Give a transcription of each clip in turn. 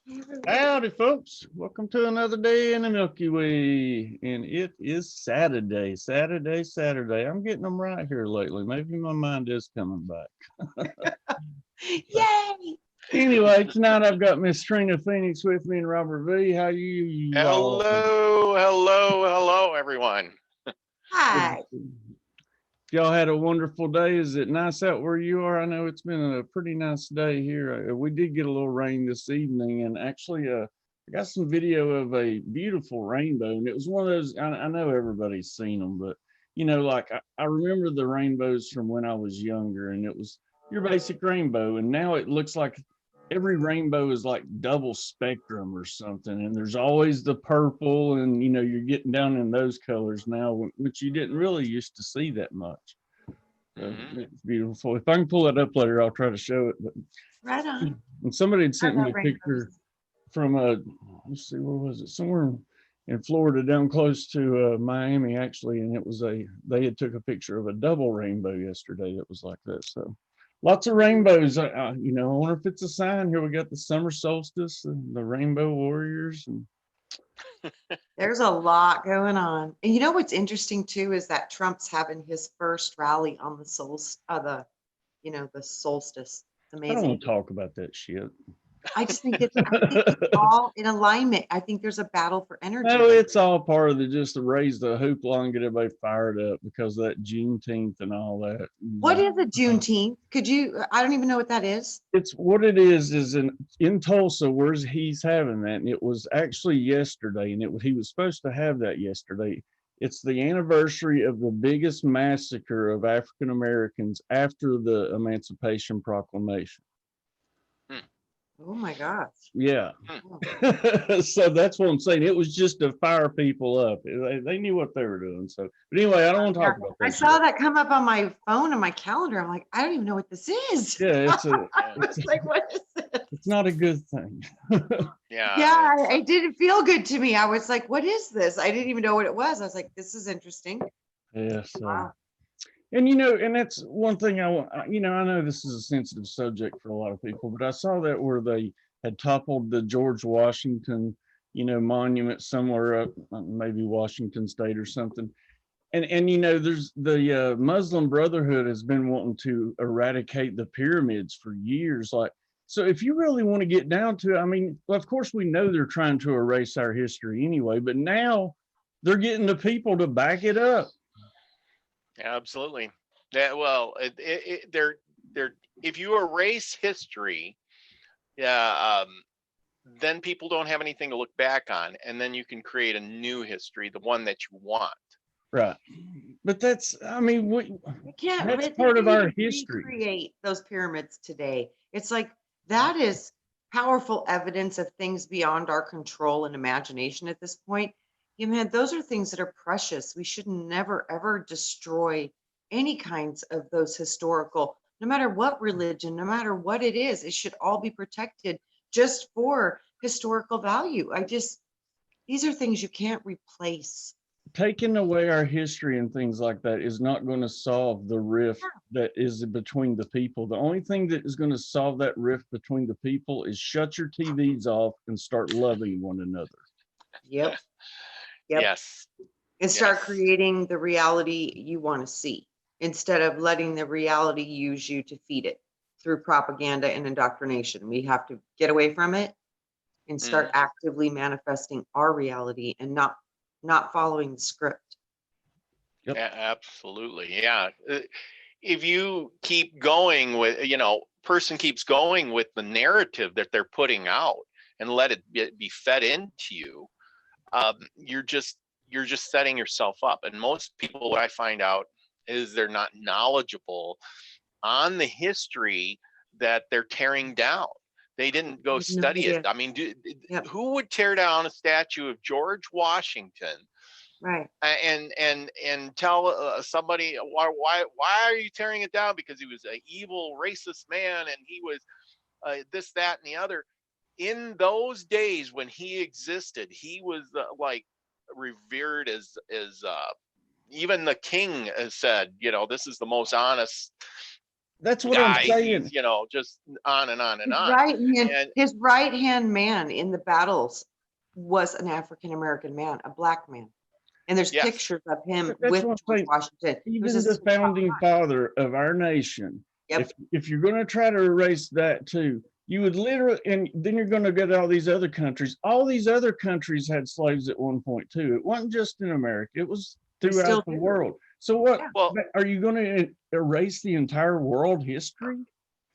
Hey, everybody. Howdy, folks. Welcome to another day in the Milky Way. And it is Saturday. Saturday. I'm getting them right here lately. Maybe my mind is coming back. Yay! Anyway, tonight I've got Miss Trina Phoenix with me and Robert V. How you all? Hello, everyone. Hi. Y'all had a wonderful day. Is it nice out where you are? I know it's been a pretty nice day here. We did get a little rain this evening, and actually, I got some video of a beautiful rainbow, and it was one of those. I know everybody's seen them, but like I remember the rainbows from when I was younger, and it was your basic rainbow, and now it looks like every rainbow is like double spectrum or something, and there's always the purple, and you're getting down in those colors now, which you didn't really used to see that much. Mhm. It's beautiful. If I can pull it up later, I'll try to show it. But Right on. and somebody had I sent me love a rainbows. picture from let's see, where was it? Somewhere in Florida, down close to Miami, actually, and it was they had took a picture of a double rainbow yesterday. That was like that. So lots of rainbows. I wonder if it's a sign. Here we got the summer solstice and the rainbow warriors. And There's a lot going on. And you know what's interesting too is that Trump's having his first rally on the the solstice. It's I don't amazing. want to talk about that shit. I think it's all in alignment. I think there's a battle for energy No, right it's all part of the just to raise the hoopla and get everybody fired up because of that Juneteenth and all that. What is a Juneteenth? I don't even know what that is. It's what it is in Tulsa where he's having that, and it was actually yesterday, and he was supposed to have that yesterday. It's the anniversary of the biggest massacre of African Americans after the Emancipation Proclamation. Hmm, Oh my gosh. Yeah. hmm. Oh. So that's what I'm saying. It was just to fire people up. They knew what they were doing. So, but anyway, I don't want to Yeah, talk about I that saw shit. that come up on my phone and my calendar. I'm like, I don't even know what this is. Yeah, I Yeah, it's was like, what is it's this? not a good thing. Yeah, yeah. It's it didn't feel good to me. I was like, what is this? I didn't even know what it was. I was like, this is interesting. Yeah. So. Wow. And and that's one thing I want. I know this is a sensitive subject for a lot of people, but I saw that where they had toppled the George Washington, monument somewhere up, maybe Washington State or something. And there's the Muslim Brotherhood has been wanting to eradicate the pyramids for years. Like, so if you really want to get down to it, I mean, well, of course we know they're trying to erase our history anyway, but now they're getting the people to back it up. absolutely. Yeah, well, they're if you erase history, yeah, then people don't have anything to look back on, and then you can create a new history, the one that you want. Right. But that's, I mean, that's They part of can't our even history. recreate those pyramids today. It's like that is powerful evidence of things beyond our control and imagination at this point. You man, those are things that are precious. We should never ever destroy any kinds of those historical, no matter what religion, no matter what it is, it should all be protected just for historical value. These are things you can't replace. Taking away our history and things like that is not going to solve the rift that is between the people. The only thing that is going to solve that rift between the people is shut your TVs off and start loving one another. Yep. Yep. Yes, And start yes. creating the reality you want to see instead of letting the reality use you to feed it through propaganda and indoctrination. We have to get away from it and start Mm, actively manifesting our reality and not following the script. Yep. absolutely, yeah. If you keep going with, person keeps going with the narrative that they're putting out and let it be fed into you, you're just setting yourself up. And most people, what I find out is they're not knowledgeable on the history that they're tearing down. They didn't I go have no study it. idea. I mean, Yep. who would tear down a statue of George Washington Right. and tell somebody why are you tearing it down? Because he was an evil racist man and he was this, that, and the other. In those days when he existed, he was like revered as even the king has said, this is the most honest That's what I'm guy. saying. He's, you know, just on and on and His on. right hand, And his right hand man in the battles was an African American man, a black man. And there's yes, pictures of him That's with what I'm George saying. Washington. He was Even the his founding father of our nation, Yep. if you're going to try to erase that too, you would literally, and then you're going to get all these other countries. All these other countries had slaves at one point too. It wasn't just in America, it was They still throughout the do. world. So what, Yeah. well, are you going to erase the entire world history?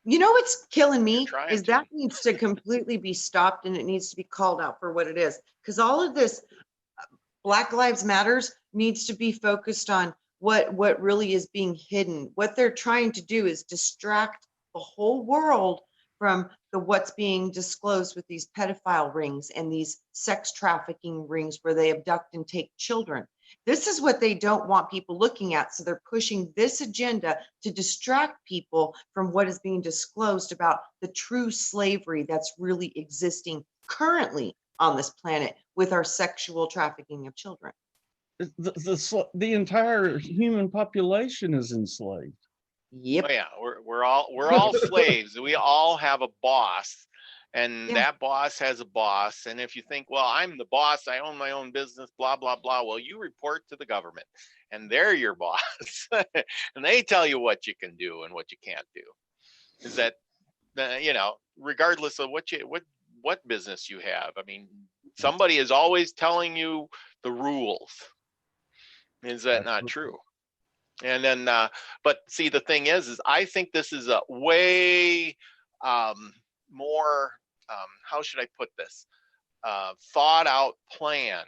You know what's killing me trying is to. that needs to completely be stopped and it needs to be called out for what it is. Because all of this Black Lives Matters needs to be focused on what really is being hidden. What they're trying to do is distract the whole world from the what's being disclosed with these pedophile rings and these sex trafficking rings where they abduct and take children. This is what they don't want people looking at. So they're pushing this agenda to distract people from what is being disclosed about the true slavery that's really existing currently on this planet with our sexual trafficking of children. The entire human population is enslaved. Yep. Oh, yeah, we're all slaves. We all have a boss, and Yeah. that boss has a boss. And if you think, well, I'm the boss, I own my own business, blah blah blah. Well, you report to the government, and they're your boss, and they tell you what you can do and what you can't do. Is that, you know, regardless of what business you have. I mean, somebody is always telling you the rules. Is that not true? And then, but see, the thing is I think this is a way more, how should I put this, thought out plan.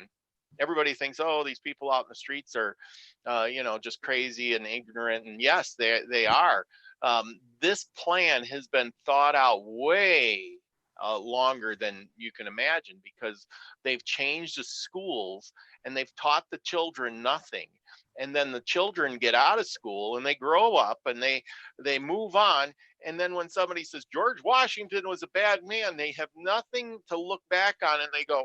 Everybody thinks, oh, these people out in the streets are, you know, just crazy and ignorant. And yes, they are. This plan has been thought out way longer than you can imagine, because they've changed the schools and they've taught the children nothing. And then the children get out of school and they grow up and they move on. And then when somebody says George Washington was a bad man, they have nothing to look back on, and they go,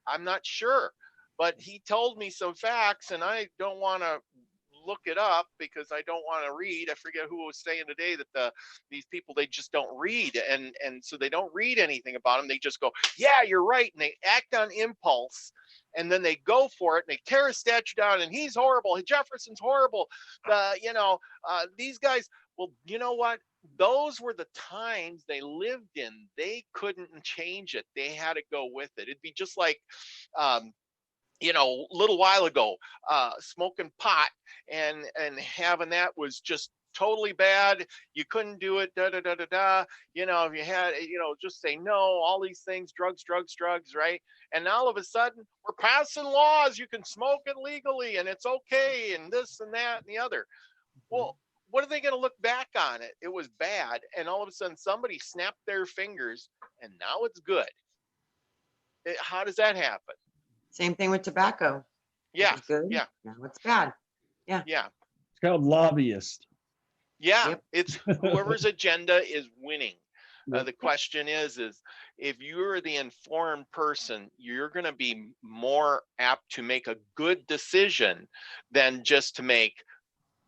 I'm not sure, but he told me some facts and I don't want to look it up because I don't want to read. I forget who was saying today that these people, they just don't read, and so they don't read anything about them. They just go, yeah, you're right, and they act on impulse, and then they go for it and they tear a statue down, and he's horrible, Jefferson's horrible, you know, these guys. Well, you know what? Those were the times they lived in. They couldn't change it. They had to go with it. It'd be just like, you know, a little while ago, smoking pot and having that was just totally bad. You couldn't do it, da da da da da. You know, if you had, you know, just say no, all these things, drugs, right? And now all of a sudden we're passing laws, you can smoke it legally and it's okay, and this and that and the other. Well, what are they going to look back on it? It was bad, and all of a sudden somebody snapped their fingers and now it's good. How does that happen? Same thing with tobacco. Yeah, It was good. yeah, Now it's bad. yeah. It's called lobbyist. Yeah, Yep. it's whoever's agenda is winning. Yep. The question is if you're the informed person, you're going to be more apt to make a good decision than just to make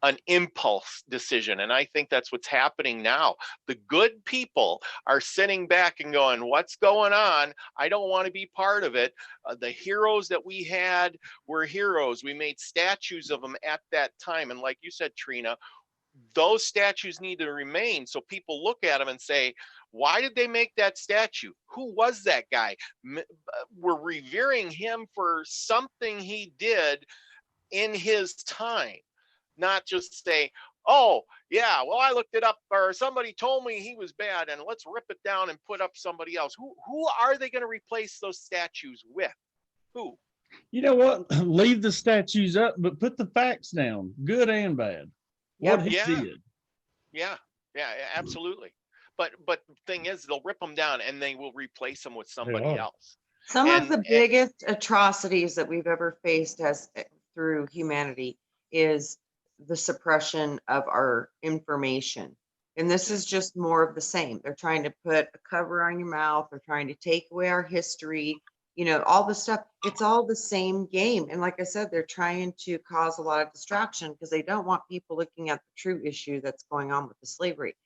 an impulse decision. And I think that's what's happening now. The good people are sitting back and going, what's going on? I don't want to be part of it. The heroes that we had were heroes. We made statues of them at that time. And like you said, Trina, those statues need to remain so people look at them and say, why did they make that statue? Who was that guy? We're revering him for something he did in his time, not just say, oh yeah, well, I looked it up, or somebody told me he was bad, and let's rip it down and put up somebody else. Who are they going to replace those statues with? Who? You know what? Leave the statues up, but put the facts down, good and bad. Yep. What he Yeah. did. Yeah, absolutely. But the thing is, they'll rip them down and they will replace them with somebody are. else. Some of And the biggest atrocities that we've ever faced as through humanity is the suppression of our information. And this is just more of the same. They're trying to put a cover on your mouth. They're trying to take away our history, you know, all the stuff. It's all the same game. And like I said, they're trying to cause a lot of distraction because they don't want people looking at the true issue that's going on with the slavery.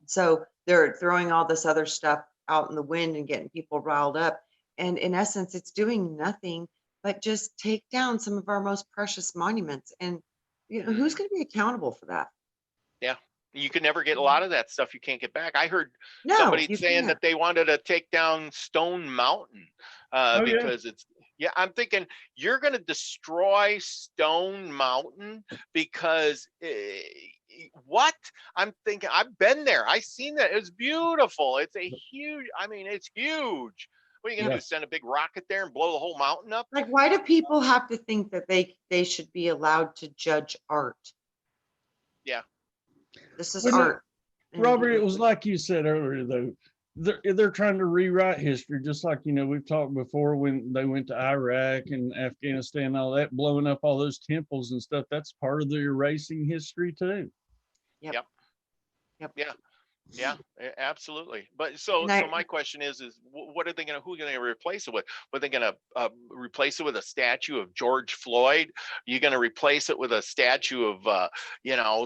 So they're throwing all this other stuff out in the wind and getting people riled up. And in essence, it's doing nothing but just take down some of our most precious monuments. And who's going to be accountable for that? Yeah. You can never get a lot of that stuff. You can't get back. I heard No, somebody you saying can't. that they wanted to take down Stone Mountain Oh yeah. because yeah, I'm thinking you're going to destroy Stone Mountain because what? I'm thinking I've been there. I seen that. It's beautiful. It's a huge, I mean, it's huge. What are you going to Yeah. do? Send a big rocket there and blow the whole mountain up? Like, why do people have to think that they should be allowed to judge art? Yeah. This is Well, no, art. And Robert, it was like you said earlier, though. They're trying to rewrite history, just like, we've talked before when they went to Iraq and Afghanistan, all that, blowing up all those temples and stuff. That's part of the erasing history too. Yep. Yep. Yeah. Yeah, absolutely. But so my question is what are they going to, who are they going to replace it with? Are they going to replace it with a statue of George Floyd? Are you going to replace it with a statue of,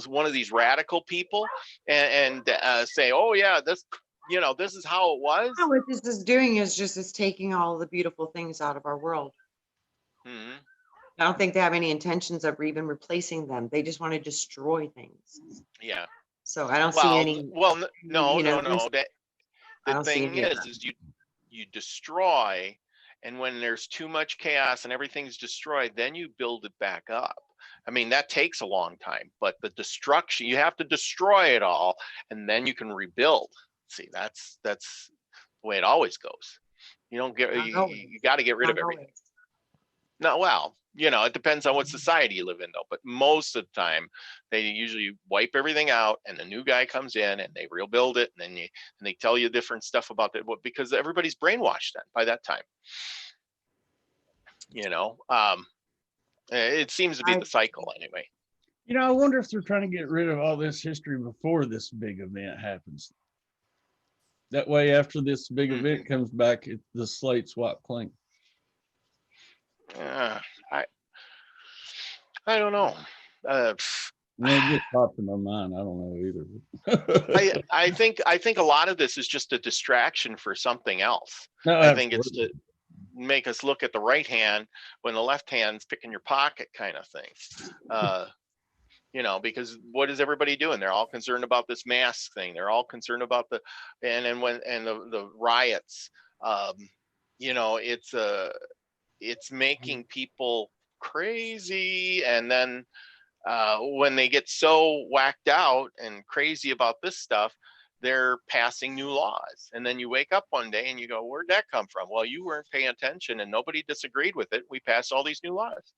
one of these radical people and say, oh yeah, this is how it was? what this is doing is it's taking all the beautiful things out of our world. Mm-hmm. I don't think they have any intentions of even replacing them. They just want to destroy things. Yeah. So I don't see any. Well, no. I The don't see thing any of that. is you destroy, and when there's too much chaos and everything's destroyed, then you build it back up. I mean, that takes a long time, but the destruction, you have to destroy it all, and then you can rebuild. See, that's the way it always goes. You don't get, you got to get rid of everything. No, well, it depends on what society you live in, though. But most of the time, they usually wipe everything out, and the new guy comes in, and they rebuild it, and then they tell you different stuff about it because everybody's brainwashed then by that time. It seems to be the cycle anyway. I wonder if they're trying to get rid of all this history before this big event happens. That way, after this big event comes back, the slate's wiped clean. I don't know. It just popped in my mind. I don't know either. I think a lot of this is just a distraction for something else. No, I think it's to make us look at the right hand when the left hand's picking your pocket, kind of thing. Because what is everybody doing? They're all concerned about this mask thing. They're all concerned about the riots. It's making people crazy, and then when they get so whacked out and crazy about this stuff, they're passing new laws. And then you wake up one day and you go, where'd that come from? Well, you weren't paying attention and nobody disagreed with it. We passed all these new laws.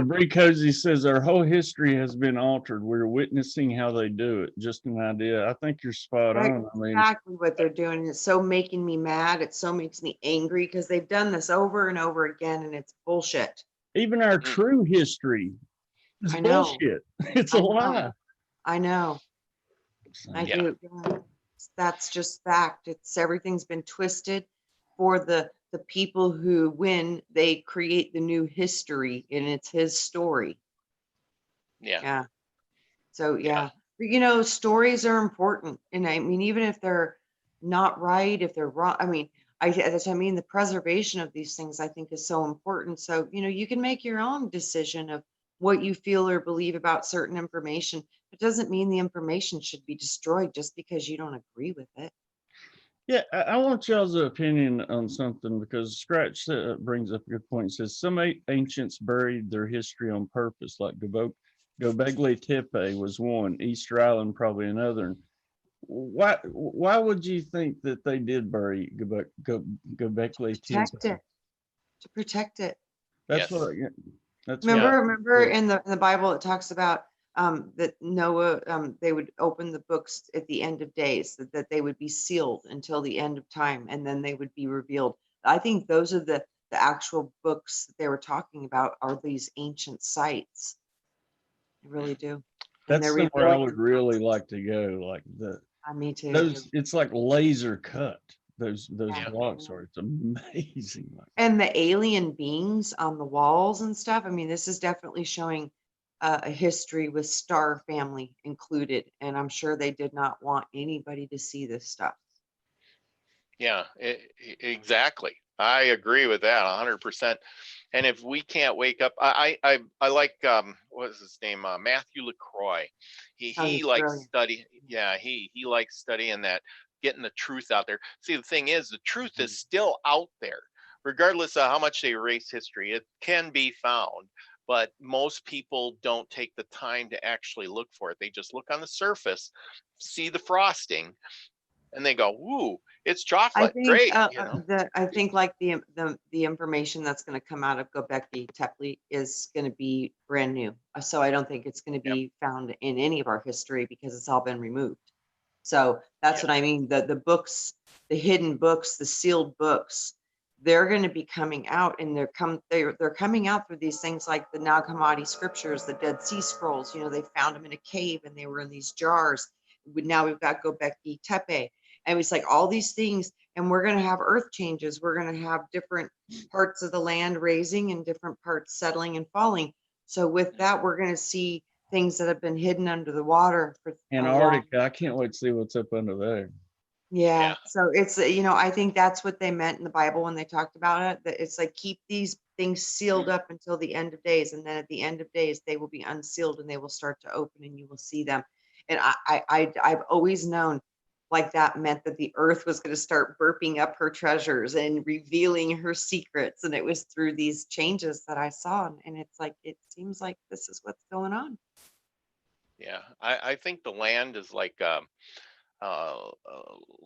Bree Cozy says our whole history has been altered. We're witnessing how they do it. Just an idea. I think you're spot on. I mean, exactly what they're doing. It's so making me mad. It so makes me angry because they've done this over and over again, and it's bullshit. Even our true history is bullshit. It's a lie. I know. I do. That's just fact. Everything's been twisted for the people who win. They create the new history, and it's his story. Yeah. So stories are important, and I mean, even if they're not right, if they're wrong, I mean, the preservation of these things I think is so important. So you can make your own decision of what you feel or believe about certain information. It doesn't mean the information should be destroyed just because you don't agree with it. Yeah, I want y'all's opinion on something, because Scratch brings up a good point. It says some ancients buried their history on purpose, like Göbekli Tepe was one, Easter Island probably another. Why would you think that they did bury Göbekli Tepe? To protect it. That's what. Remember in the Bible it talks about that Noah, they would open the books at the end of days, that they would be sealed until the end of time, and then they would be revealed. I think those are the actual books that they were talking about, are these ancient sites. I really do. That's somewhere I would really like to go. Like me too. It's like laser cut. Those blocks are. It's amazing. And the alien beings on the walls and stuff. I mean, this is definitely showing a history with Star family included, and I'm sure they did not want anybody to see this stuff. Yeah, exactly. I agree with that 100%. And if we can't wake up, I like what is his name? Matthew LaCroix. He Oh, he he's likes brilliant. study. Yeah, he likes studying that, getting the truth out there. See, the thing is, the truth is still out there, regardless of how much they erase history. It can be found, but most people don't take the time to actually look for it. They just look on the surface, see the frosting, and they go, "Ooh, it's I chocolate, think great," you know. I think like the information that's going to come out of Göbekli Tepe is going to be brand new. So I don't think it's going to Yep, be found in any of our history because it's all been removed. So that's yep, what I mean. The books, the hidden books, the sealed books, they're going to be coming out, and they're coming out through these things like the Nag Hammadi scriptures, the Dead Sea Scrolls. You know, they found them in a cave and they were in these jars. Now we've got Göbekli Tepe, and it's like all these things, and we're going to have earth changes. We're going to have different parts of the land raising and different parts settling and falling. So with that, we're going to see things that have been hidden under the water for a long. Antarctica, I can't wait to see what's up under there. Yeah, yeah, so it's, I think that's what they meant in the Bible when they talked about it, that it's like keep these things sealed up until the end of days, and then at the end of days they will be unsealed and they will start to open and you will see them. And I've always known like that meant that the earth was going to start burping up her treasures and revealing her secrets, and it was through these changes that I saw, and it's like it seems like this is what's going on. yeah. I think the land is uh,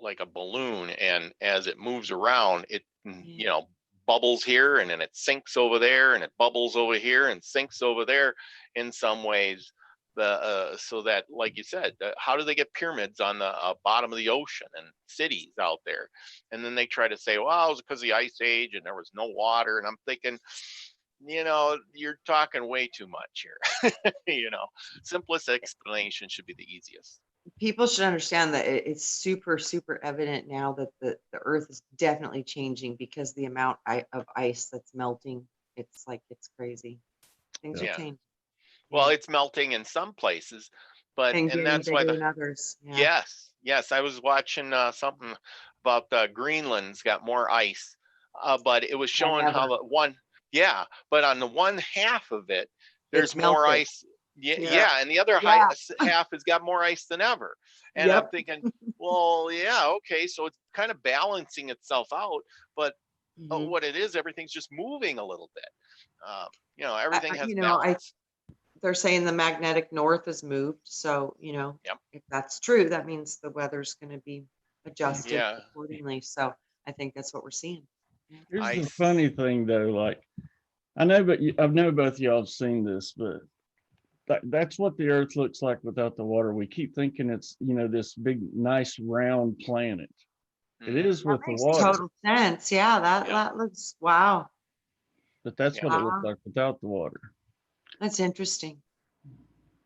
like a balloon, and as it moves around, it Yeah. bubbles here, and then it sinks over there, and it bubbles over here and sinks over there. In some ways, the so that, like you said, how do they get pyramids on the bottom of the ocean and cities out there? And then they try to say, well, it was because of the ice age and there was no water. And I'm thinking, you're talking way too much here. Simplest explanation should be the easiest. People should understand that it's super, super evident now that the earth is definitely changing because the amount of ice that's melting, it's like, it's crazy. Things are Yeah. changing. Well, Yeah. it's melting in some places, but And and getting that's why bigger the than others. Yeah. yes, I was watching something about Greenland's got more ice, but it was Than showing how ever. the one, yeah, but on the one half of it, there's It's more melted. ice. Yeah, Yeah. yeah, and the other Yeah. half has got more ice than ever. And I'm Yep. thinking, well, yeah, okay, so it's kind of balancing itself out, but Mhm. what it is, everything's just moving a little bit. Everything I, has I balance. they're saying the magnetic north has moved. So, Yep. if that's true, that means the weather's going to be adjusted Yeah. accordingly. So I think that's what we're seeing. Yeah. Here's the Ice. funny thing though, like I know, but I know both of y'all have seen this, but that's what the earth looks like without the water. We keep thinking it's, this big, nice round planet. It Hmm. is That with the makes water, total sense. Yeah, Yep. that looks, wow. but that's Yeah. what it looks Wow, like without the water. that's interesting.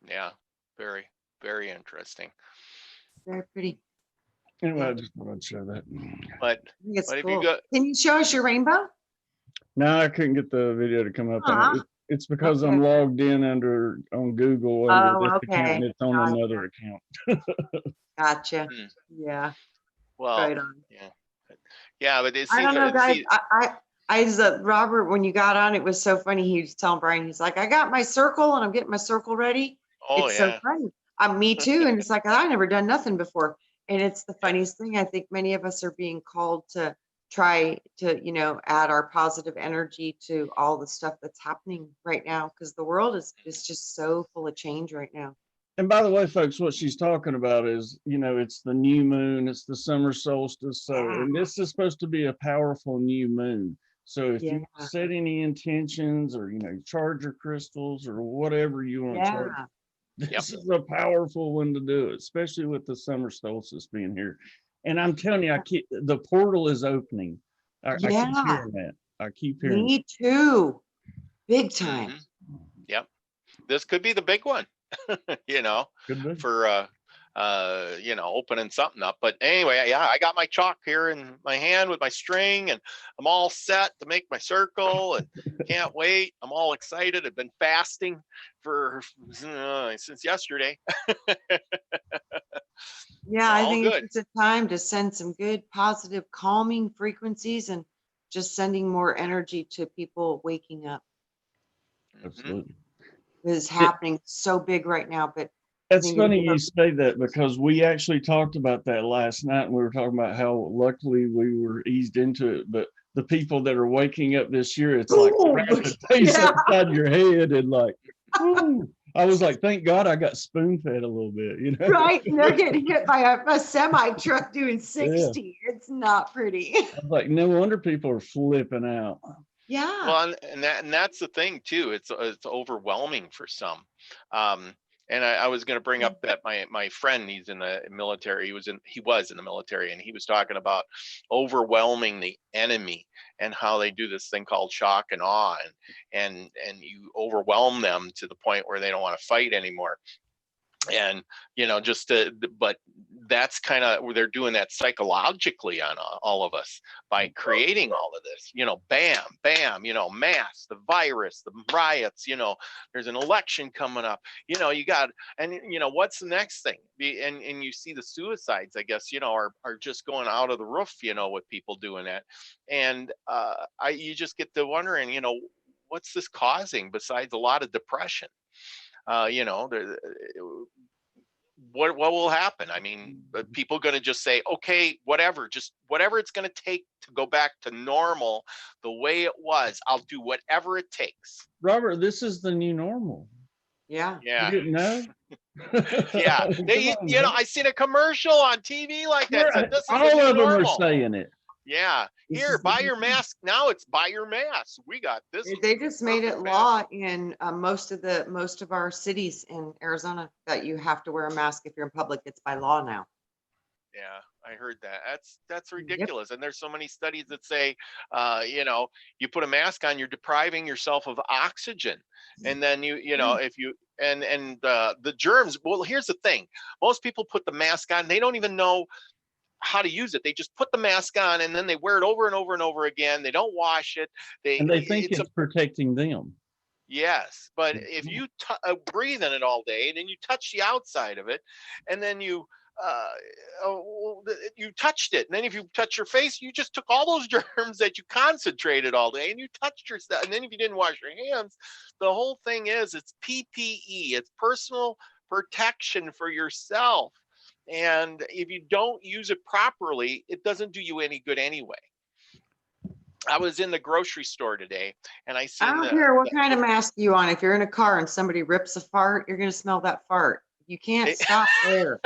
Yeah. Very, very interesting. Very pretty. Anyway, Yeah, I I just thought I'd share that. But think it's but if you cool. go, Can you show us your rainbow? No, I couldn't get the video to come up, and Ah, it's because I'm okay. logged in on Google under this Oh, account, and okay. it's on Gotcha. another account. Gotcha. hmm, Yeah, well, right on. yeah, yeah, but I don't know, guys. see, Robert, when you got on, it was so funny. He was telling Brian, he's like, I got my circle and I'm getting my circle ready. oh It's so yeah, funny. Me too. And it's like, I never done nothing before. And it's the yeah, funniest thing. I think many of us are being called to try to, add our positive energy to all the stuff that's happening right now, because the world is just so full of change right now. And by the way, folks, what she's talking about is, it's the new moon, it's the summer solstice. So, Yeah. and this is supposed to be a powerful new moon. So if Yeah. you set any intentions or, charge your crystals or whatever you want to charge, Yeah. yep, this is a powerful one to do it, especially with the summer solstice being here. And I'm telling you, the portal is opening. I keep Yeah. hearing that. I keep hearing Me too. Big time. hmm, yep. This could be the big one, Could be. for opening something up. But anyway, yeah, I got my chalk here in my hand with my string, and I'm all set to make my circle, and can't wait. I'm all excited. I've been fasting for since yesterday. Yeah, I All think good. it's a time to send some good, positive, calming frequencies and just sending more energy to people waking up. Mhm. Absolutely. Is happening so big right now, but I It's think it'll funny be you say that, because we actually talked about that last night, and we were talking about how luckily we were eased into it. But the people that are waking up this year, it's like Boom! crap the taste Yeah. upside your head, and like, ooh. I was like, thank God I got spoon fed a little bit, you know? Right, and they're getting hit by a semi truck doing Yeah. 60. It's not pretty. I was like, no wonder people are flipping out. Yeah. Well, and that's the thing too. It's overwhelming for some. Um, and I was going to bring up that my friend, he's in the military. He was in the military, and he was talking about overwhelming the enemy and how they do this thing called shock and awe, and you overwhelm them to the point where they don't want to fight anymore. And but that's kind of where they're doing that psychologically on all of us by creating all of this, bam bam, mass, the virus, the riots, there's an election coming up, you got, and what's the next thing? And you see the suicides, I guess, are just going out of the roof, with people doing that. And you just get to wondering, what's this causing besides a lot of depression? What will happen? I mean, people going to just say, okay, whatever, just whatever it's going to take to go back to normal the way it was. I'll do whatever it takes. Robert, this is the new normal. Yeah. You Yeah. didn't know? Yeah. Come on, man. I seen a commercial on TV like that. Said, this is the All new of them are normal. saying it. Yeah. This Here, is the buy new your mask. Now it's buy your mask. We got this. They just made it perfect law mask. in most of our cities in Arizona that you have to wear a mask if you're in public. It's by law now. Yeah, I heard that. That's Yep. ridiculous. And there's so many studies that say, you put a mask on, you're depriving yourself of oxygen, and then if you and the germs. Well, here's the thing: most people put the mask on, they don't even know how to use it. They just put the mask on, and then they wear it over and over and over again. They don't wash it. And they think it's protecting them. Yes, but if you breathe in it all day, and then you touch the outside of it, and then you you touched it, and then if you touch your face, you just took all those germs that you concentrated all day, and you touched yourself. And then if you didn't wash your hands, the whole thing is it's PPE, it's personal protection for yourself. And if you don't use it properly, it doesn't do you any good anyway. I was in the grocery store today, and I seen I don't care what kind of mask you on. If you're in a car and somebody rips a fart, you're going to smell that fart. You can't stop air.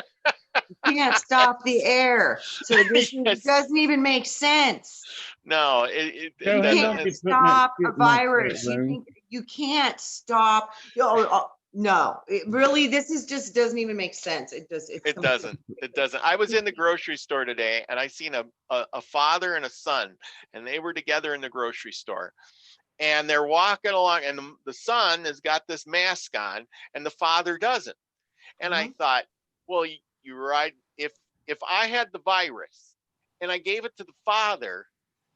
You can't stop the air. So this Yes. doesn't even make sense. No, You can't stop a virus. You can't stop. No, really, this is just doesn't even make sense. It doesn't. It doesn't. I was in the grocery store today, and I seen a father and a son, and they were together in the grocery store, and they're walking along, and the son has got this mask on, and the father doesn't. And I thought, well, you're right. If I had the virus and I gave it to the father,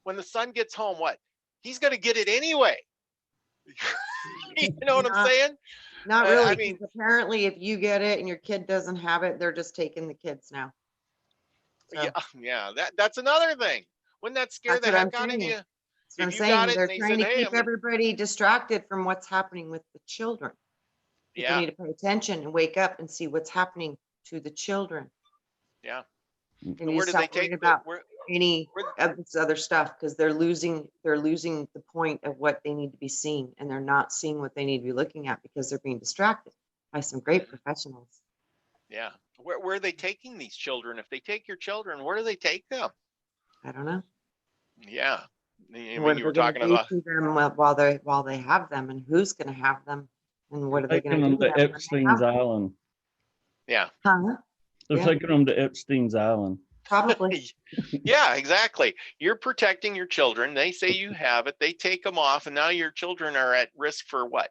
when the son gets home, what? He's going to get it anyway. You know what I'm saying? Not really. I mean, apparently, if you get it and your kid doesn't have it, they're just taking the kids now. So. Yeah. That's another thing. Wouldn't that scare the heck out of you? That's what I'm saying. They're trying to keep everybody distracted from what's happening with the children. People need to pay attention and wake up and see what's happening to the children. Yeah. And where do they take about any of this other stuff, because they're losing the point of what they need to be seeing, and they're not seeing what they need to be looking at because they're being distracted by some great professionals. Yeah. Where are they taking these children? If they take your children, where do they take them? I don't know. Yeah. I what mean, you were talking about them while they have them, and who's going to have them, and what are they going to do? To Epstein's Island. Yeah. Huh? They're taking them to Epstein's Island. Probably. Yeah, exactly. You're protecting your children. They say you have it. They take them off, and now your children are at risk for what?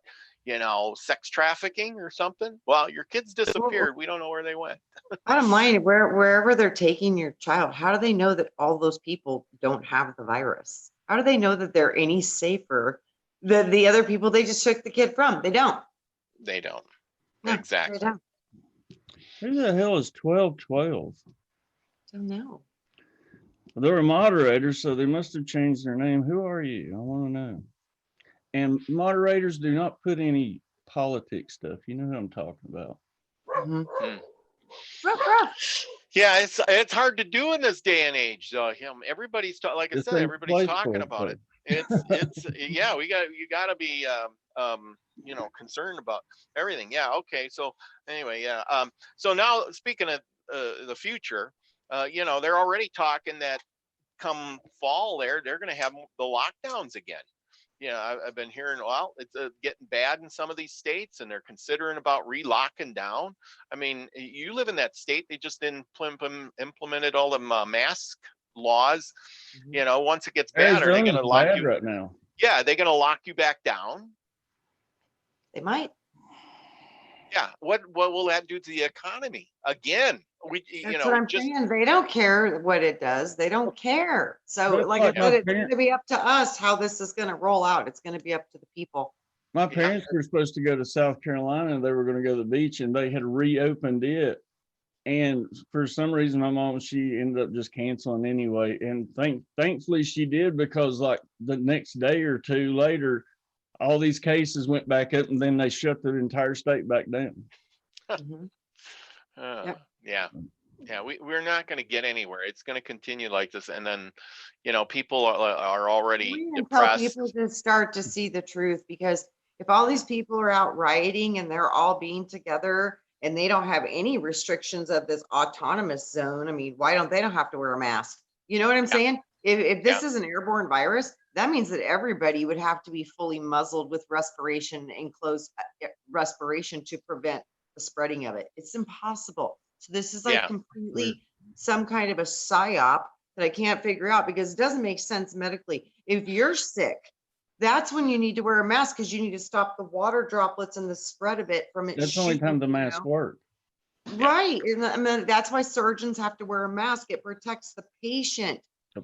sex trafficking or something. Well, your kids disappeared. We don't know where they went. Bottom line, wherever they're taking your child, how do they know that all those people don't have the virus? How do they know that they're any safer than the other people they just took the kid from? They don't. They don't. No, Exactly. They don't. Who the hell is 1212? Don't know. They were moderators, so they must have changed their name. Who are you? I want to know. And moderators do not put any politics stuff. You know who I'm talking about. Mhm. Hmm. Rough. Yeah, it's hard to do in this day and age. Everybody's like I This said, ain't everybody's place talking for it, about though. it. It's yeah, you got to be concerned about everything. Yeah, okay. So anyway, yeah. So now speaking of the future, they're already talking that come fall they're going to have the lockdowns again. I've been hearing, well, it's getting bad in some of these states, and they're considering about relocking down. I mean, you live in that state; they just implemented all the mask laws. Mhm. Once it gets bad, are they going Arizona's to lock bad you? right now. Yeah, they're going to lock you back down. They might. Yeah, what will that do to the economy? Again, That's what I'm just saying. They don't care what it does. They don't care. So, That's like I like said, my it's going to be up to us how this is going to roll out. It's going to be up to the people. My Yeah. parents were supposed to go to South Carolina, and they were going to go to the beach, and they had reopened it. And for some reason, my mom, she ended up just canceling anyway. And thankfully she did, because like the next day or two later, all these cases went back up, and then they shut the entire state back down. Mhm. Yep. Yeah, we're not going to get anywhere. It's going to continue like this, and then people are already Wait until depressed. people just start to see the truth, because if all these people are out rioting and they're all being together and they don't have any restrictions of this autonomous zone, I mean, why don't they don't have to wear a mask? You know what I'm Yeah. saying? If Yeah. this is an airborne virus, that means that everybody would have to be fully muzzled with respiration and closed respiration to prevent the spreading of it. It's impossible. So this is like Yeah. completely some kind of a psyop that I can't figure out, because it doesn't make sense medically. If you're sick, that's when you need to wear a mask, because you need to stop the water droplets and the spread of it from it That's the only shooting, time the mask work. Right. And I mean, that's why surgeons have to wear a mask. It protects the patient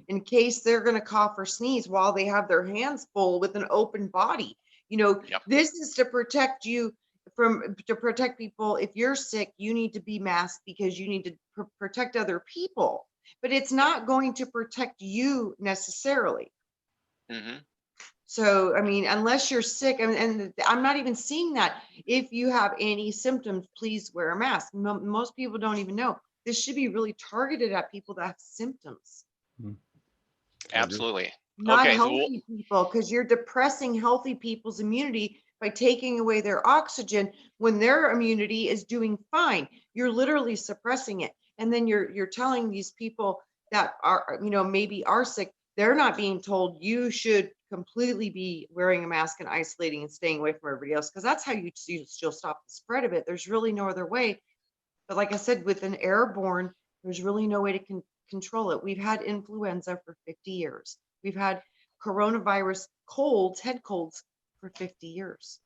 in case they're going to cough or sneeze while they have their hands full with an open body. Yep. This is to protect you to protect people. If you're sick, you need to be masked because you need to protect other people, but it's not going to protect you necessarily. Hmm. So, I mean, unless you're sick, and I'm not even seeing that. If you have any symptoms, please wear a mask. Most people don't even know. This should be really targeted at people that have symptoms, Absolutely. not Okay. So healthy people, because you're depressing healthy people's immunity by taking away their oxygen when their immunity is doing fine. You're literally suppressing it. And then you're telling these people that are, maybe are sick, they're not being told you should completely be wearing a mask and isolating and staying away from everybody else, because that's how you'll stop the spread of it. There's really no other way. But like I said, with an airborne, there's really no way to control it. We've had influenza for 50 years. We've had coronavirus colds, head colds, for 50 years.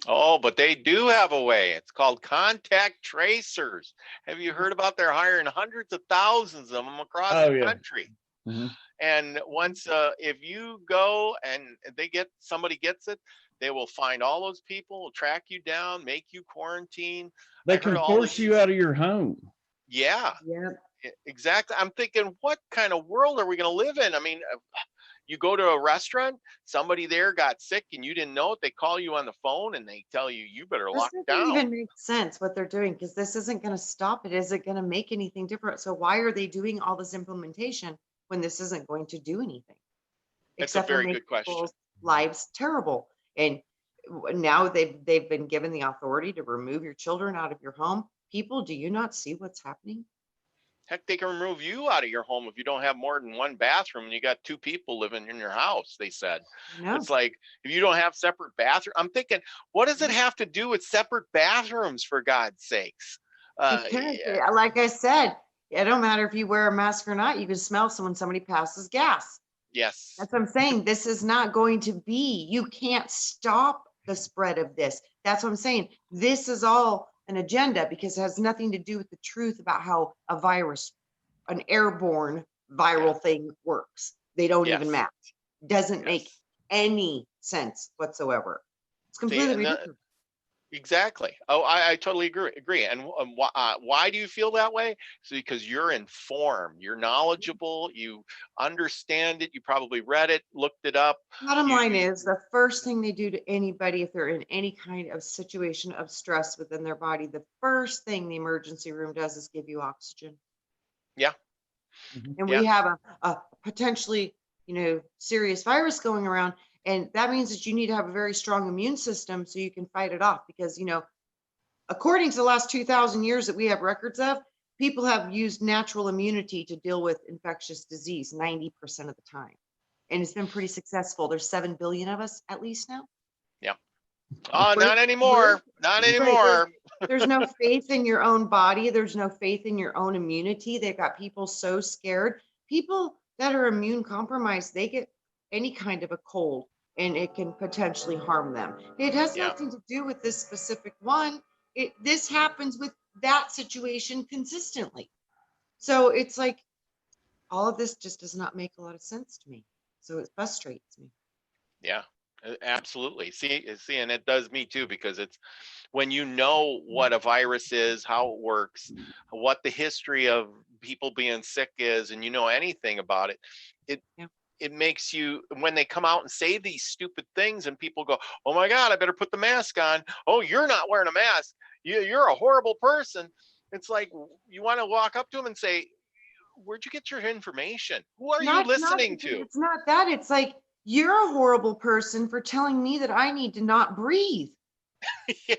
Oh, but they do have a way. It's called contact tracers. Have you heard about they're hiring hundreds of thousands of them across the country? Mhm. And once, if you go and somebody gets it, they will find all those people, track you down, make you quarantine. They I heard can all force this. you out of your home. Yeah, Yeah. exactly. I'm thinking, what kind of world are we going to live in? I mean, you go to a restaurant, somebody there got sick and you didn't know it. They call you on the phone and they tell you, you better This lock doesn't down. even make sense what they're doing, because this isn't going to stop it. Is it going to make anything different? So why are they doing all this implementation when this isn't going to do anything It's a except for very make good question. people's lives terrible? And now they've been given the authority to remove your children out of your home. People, do you not see what's happening? Heck, they can remove you out of your home if you don't have more than one bathroom and you got two people living in your house, they said. No. It's like, if you don't have separate bathrooms, I'm thinking, what does it have to do with separate bathrooms, for God's sakes? Because, like I said, it don't matter if you wear a mask or not. You can smell when somebody passes gas. Yes. That's what I'm saying. This is not going to be. You can't stop the spread of this. That's what I'm saying. This is all an agenda because it has nothing to do with the truth about how a virus, an airborne viral thing works. They don't even Yes. match. Doesn't make Yes. any sense whatsoever. It's See, completely and ridiculous. exactly. Oh, I totally agree. And why do you feel that way? So because you're informed, you're knowledgeable, you understand it, you probably read it, looked it up. Bottom You, line you is the first thing they do to anybody, if they're in any kind of situation of stress within their body, the first thing the emergency room does is give you oxygen. yeah, Mhm. And yeah, we have a potentially, serious virus going around. And that means that you need to have a very strong immune system so you can fight it off. Because, according to the last 2,000 years that we have records of, people have used natural immunity to deal with infectious disease 90% of the time. And it's been pretty successful. There's 7 billion of us at least now. yeah. Oh, Where- not where- anymore. Not Right. anymore. There's no faith in your own body. There's no faith in your own immunity. They've got people so scared. People that are immune compromised, they get any kind of a cold and it can potentially harm them. It has Yeah. nothing to do with this specific one. This happens with that situation consistently. So it's like all of this just does not make a lot of sense to me. So it frustrates me. Yeah, absolutely. See, and it does me too, because it's when you know what a virus is, how it works, what the history of people being sick is, and you know anything about it, it Yeah. it makes you, when they come out and say these stupid things and people go, oh my God, I better put the mask on. Oh, you're not wearing a mask. You're a horrible person. It's like you want to walk up to them and say, where'd you get your information? Who are you Not listening to? it's not that. It's like you're a horrible person for telling me that I need to not breathe. Yeah,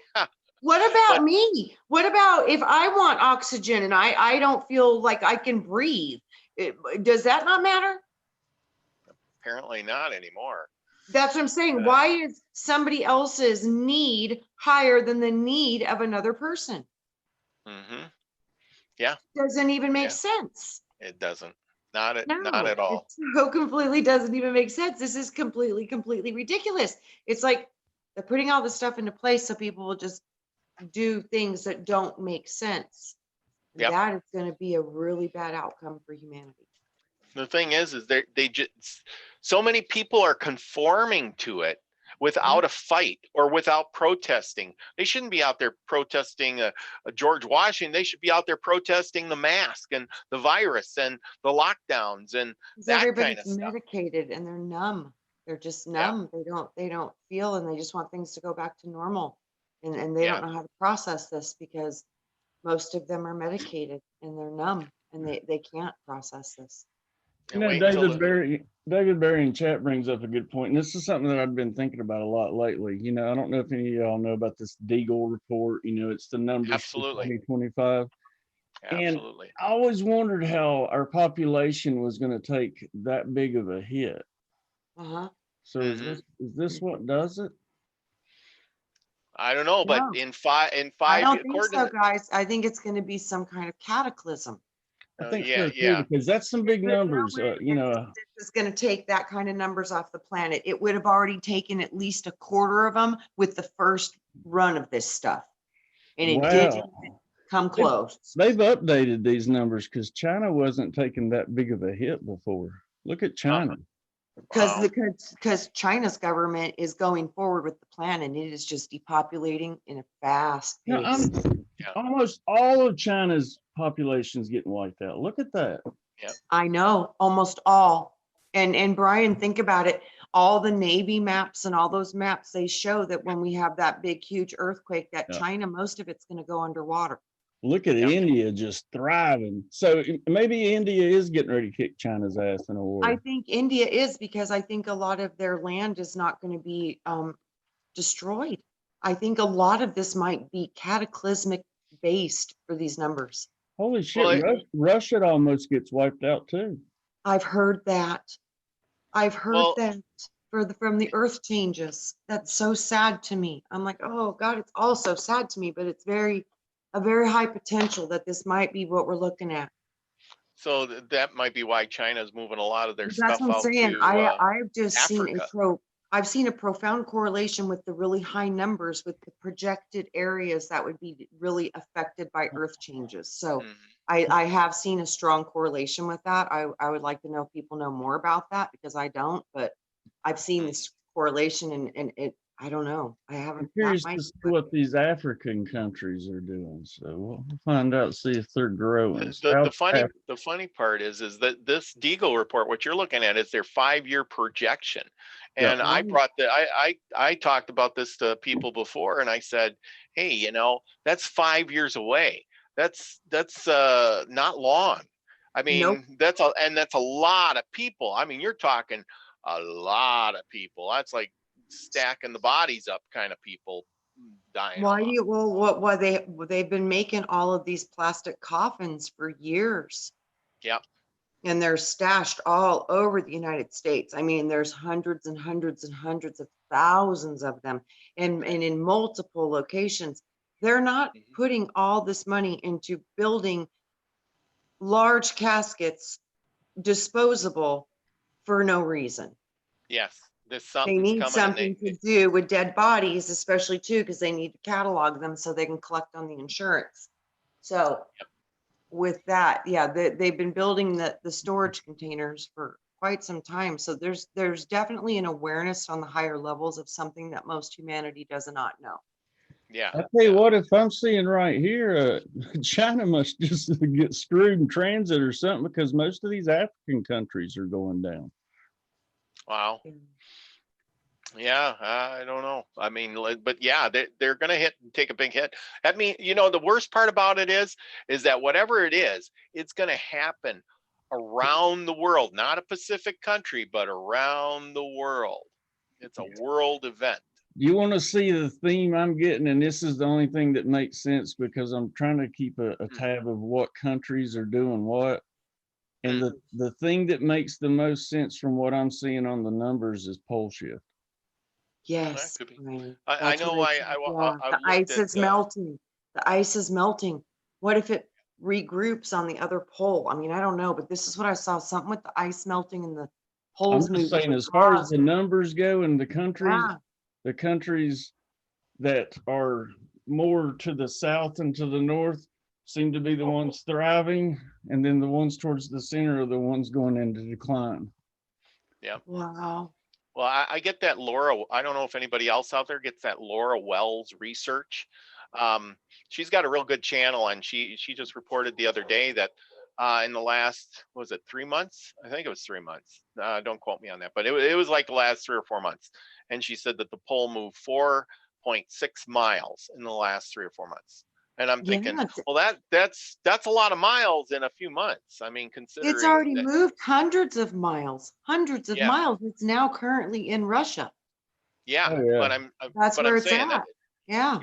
What about but me? What about if I want oxygen and I don't feel like I can breathe? Does that not matter? apparently not anymore. That's what I'm saying. Uh, Why is somebody else's need higher than the need of another person? mhm. Yeah, Doesn't even make yeah, sense. it doesn't. Not No, at it all. so completely doesn't even make sense. This is completely, completely ridiculous. It's like they're putting all this stuff into place so people will just do things that don't make sense. And Yep. that is going to be a really bad outcome for humanity. The thing is they just, so many people are conforming to it Yeah. without a fight or without protesting. They shouldn't be out there protesting a George Washington. They should be out there protesting the mask and the virus and the lockdowns and Because that kind everybody's of stuff. medicated and they're numb. They're just Yeah, numb. They don't feel and they just want things to go back to normal. And they yeah, don't know how to process this because most of them are medicated and they're numb and they can't process this. You and know, wait until David Berry in chat brings up a good point, and this is something that I've been thinking about a lot lately. I don't know if any of y'all know about this Deagle report. It's the numbers for absolutely, 2025. And absolutely. I always wondered how our population was going to take that big of a hit. Uh-huh. So is Hmm. this what does it? I don't know, but No, in I 5, don't think according so, to guys. I think it's going to be some kind of cataclysm. I the, think yeah, so too, yeah. because that's some big There's no numbers. way this is going to take that kind of numbers off the planet. It would have already taken at least a quarter of them with the first run of this stuff. And it didn't even Wow. come They've, close. they've updated these numbers because China wasn't taking that big of a hit before. Look at China. Because Wow. because China's government is going forward with the plan and it is just depopulating in a fast No, pace. Yeah, almost all of China's population is getting wiped out. Look at that. yeah, I know, almost all. And Brian, think about it. All the Navy maps and all those maps, they show that when we have that big, huge earthquake, that Yeah. China, most of it's going to go underwater. Look at Yeah. India just thriving. So maybe India is getting ready to kick China's ass in a war. I think India is because I think a lot of their land is not going to be destroyed. I think a lot of this might be cataclysmic based for these numbers. Holy shit, well, Russia almost gets wiped out too. I've heard that. I've heard well, that from the earth changes. That's so sad to me. I'm like, oh God, it's all so sad to me, but it's a very high potential that this might be what we're looking at. so that might be why China's moving a lot of their That's stuff what I'm out saying. to I've just seen a Africa. I've seen a profound correlation with the really high numbers with the projected areas that would be really affected by earth changes. So Mhm. I have seen a strong correlation with that. I would like to know if people know more about that because I don't, but I've seen Mhm. this correlation and it, I don't know. I I'm haven't, that curious might to be see what what it is. these African countries are doing. So we'll find out, see if they're growing. The South funny Africa, the funny part is that this Deagle report, what you're looking at, is their 5-year projection. yeah, And I Right. brought the I talked about this to people before, and I said, hey, that's 5 years away. That's not long. I Nope. mean, that's a lot of people. I mean, you're talking a lot of people. That's like stacking the bodies up kind of people dying Why do off. you, well, why they've been making all of these plastic coffins for years. Yeah. And they're stashed all over the United States. I mean, there's hundreds and hundreds and hundreds of thousands of them and in multiple locations. They're not Mhm. putting all this money into building large caskets, disposable, for no reason. Yes. There's They something's need coming, and something to do with dead bodies, especially too, because they need to catalog them so they can collect on the insurance. So with that, yeah, they've been building the storage containers for quite some time. So there's definitely an awareness on the higher levels of something that most humanity does not know. yeah, I tell you yeah. what, if I'm seeing right here, China must just get screwed in transit or something because most of these African countries are going down. Wow. Yeah, I don't know. I mean, but yeah, they're going to take a big hit. I mean, the worst part about it is that whatever it is, it's going to happen around the world, not a Pacific country, but around the world. It's a world event. You want to see the theme I'm getting, and this is the only thing that makes sense because I'm trying to keep a Hmm, tab of what countries are doing what. And hmm. the thing that makes the most sense from what I'm seeing on the numbers is pole shift. That Yes, could be. right. I That's what know. I think. Yeah, I've the looked ice at. is melting. The ice is melting. What if it regroups on the other pole? I mean, I don't know, but this is what I saw, something with the ice melting and the I'm poles just moving saying, would as far as cause, the numbers go and yeah, the countries that are more to the south and to the north seem to be the ones thriving, and then the ones towards the center are the ones going into decline. Yeah. wow. Well, I get that Laura. I don't know if anybody else out there gets that Laura Wells research. Um, she's got a real good channel, and she just reported the other day that in the last, was it 3 months? I think it was 3 months. Don't quote me on that, but it was like the last 3 or 4 months. And she said that the pole moved 4.6 miles in the last 3 or 4 months. And I'm Yeah, thinking, well, that's a lot of miles in a few months. I mean, it's considering already that, moved hundreds of miles, hundreds of yeah, miles. It's now currently in Russia. yeah. Oh yeah. But I'm That's but where I'm it's saying that at. Yeah.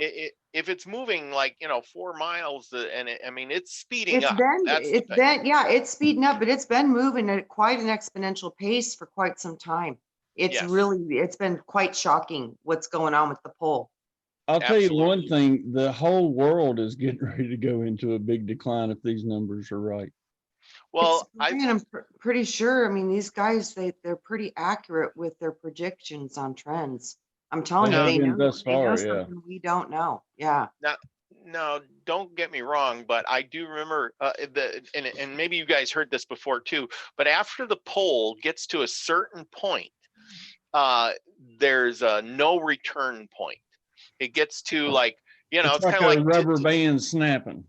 if it's moving like 4 miles, I mean it's speeding up. That's the It's thing. been, yeah, it's speeding up, but it's been moving at quite an exponential pace for quite some time. Yes, It's been quite shocking what's going on with the pole. I'll tell you one absolutely. thing, the whole world is getting ready to go into a big decline if these numbers are right. It's, Well, I man, pretty sure. I mean, these guys, they're pretty accurate with their predictions on trends. I'm telling They you, now have been thus they know far, yeah. something we don't know. Yeah. now now don't get me wrong, but I do remember and maybe you guys heard this before too. But after the pole gets to a certain point, uh, there's a no return point. It gets to like It's it's like kind of a like rubber band snapping.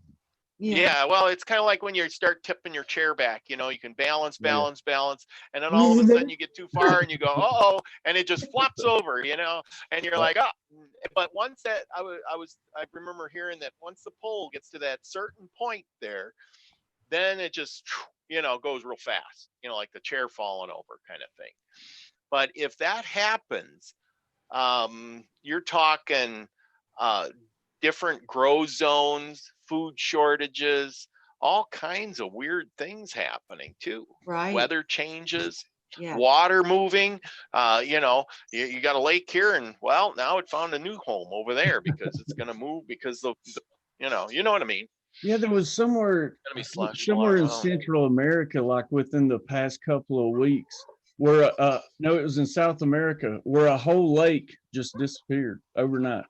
Yeah. Yeah, well, it's kind of like when you start tipping your chair back, you can balance, Yeah. balance, balance, and then all of a sudden you get too far and you go, oh, and it just flops over, and you're Yeah. like, oh. But once that, I remember hearing that once the pole gets to that certain point there, then it just, goes real fast, like the chair falling over kind of thing. But if that happens, you're talking uh, different grow zones, food shortages, all kinds of weird things happening too. Right. Weather changes, Yeah. water moving. You got a lake here, and well, now it found a new home over there because it's going to move because you know what I mean. Yeah, there was somewhere, It's going to be I think slush. somewhere in Well, Central America, like within the past couple of weeks, where no, it was in South America, where a whole lake just disappeared overnight.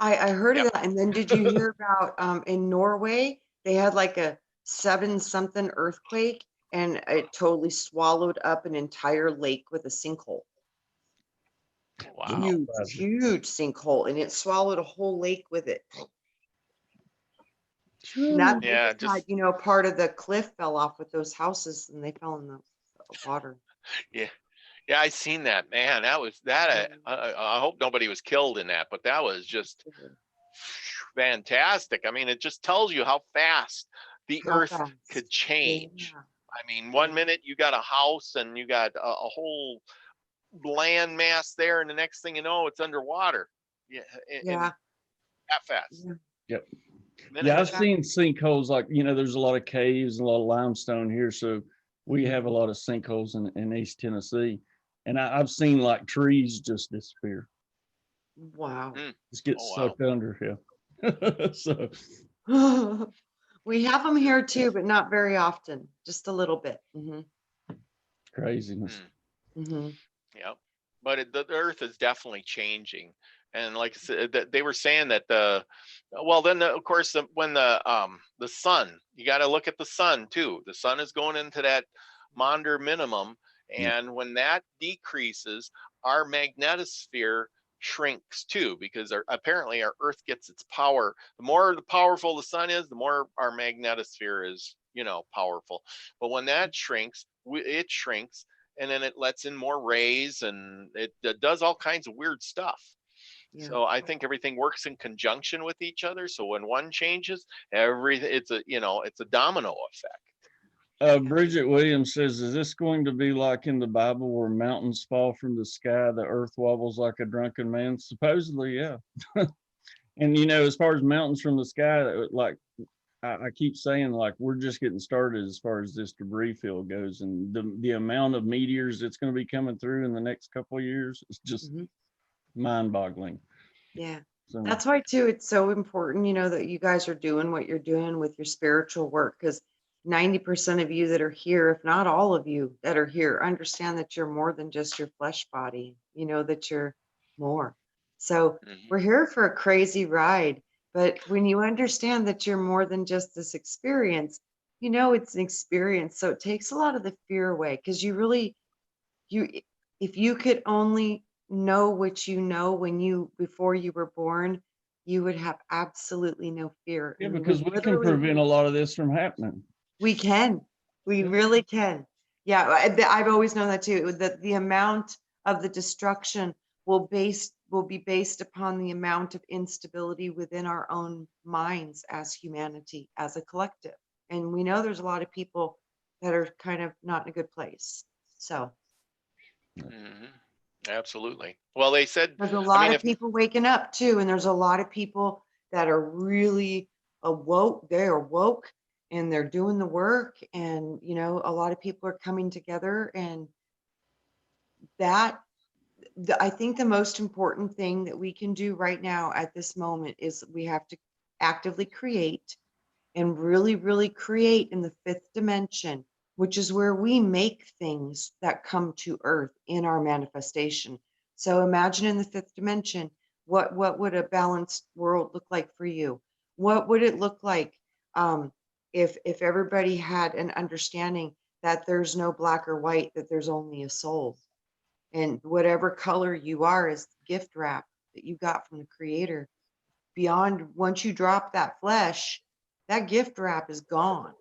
I heard of Yep. that. And then did you hear about in Norway, they had like a 7 something earthquake and it totally swallowed up an entire lake with a sinkhole. Wow. Huge, huge sinkhole, and it swallowed a whole lake with it. And that Yeah, lake had, just you know, part of the cliff fell off with those houses and they fell in the water. yeah. Yeah, I seen that, man. That was that. I hope nobody was killed in that, but that was just fantastic. I mean, it just tells you how fast the How earth fast? could Yeah. change. I mean, one minute you got a house and you got a whole land mass there, and the next thing you know, it's underwater. Yeah, and Yeah. that fast. Yeah. Yep. Minute. Yeah, I've seen sinkholes, like, you know, there's a lot of caves and a lot of limestone here. So we have a lot of sinkholes in East Tennessee. And I've seen like trees just disappear, Wow. just get Oh, wow. sucked under. Yeah. So We have them here too, but not very often, just a little bit. craziness. Yeah, but the earth is definitely changing. And like I said, that they were saying that of course, when the sun, you got to look at the sun too. The sun is going into that Maunder minimum, and when that decreases, our magnetosphere shrinks too, because apparently our earth gets its power. The more powerful the sun is, the more our magnetosphere is, powerful. But when that shrinks, it shrinks, and then it lets in more rays, and it does all kinds of weird stuff. Yeah. So I think everything works in conjunction with each other. So when one changes, it's a domino effect. Bridget Williams says, is this going to be like in the Bible where mountains fall from the sky, the earth wobbles like a drunken man? Supposedly, yeah. And, you know, as far as mountains from the sky, like I keep saying, like, we're just getting started as far as this debris field goes. And the amount of meteors that's going to be coming through in the next couple of years is just mind boggling. Yeah. So That's why too, it's so important, that you guys are doing what you're doing with your spiritual work, because 90% of you that are here, if not all of you that are here, understand that you're more than just your flesh body, that you're more. So we're here for a crazy ride. But when you understand that you're more than just this experience, it's an experience. So it takes a lot of the fear away, because if you could only know what you know before you were born, you would have absolutely no fear. yeah, And because we can prevent a lot of this from happening. we can. We really can. Yeah, I've always known that too. That the amount of the destruction will be based upon the amount of instability within our own minds as humanity, as a collective. And we know there's a lot of people that are kind of not in a good place. So Absolutely. Well, they said, there's a lot of people waking up too, and there's a lot of people that are really awoke. They are woke and they're doing the work, and a lot of people are coming together, and I think the most important thing that we can do right now at this moment is we have to actively create and really, really create in the fifth dimension, which is where we make things that come to earth in our manifestation. So imagine in the fifth dimension, what would a balanced world look like for you? What would it look like if everybody had an understanding that there's no black or white, that there's only a soul, and whatever color you are is gift wrap that you got from the creator. Beyond, once you drop that flesh, that gift wrap is gone,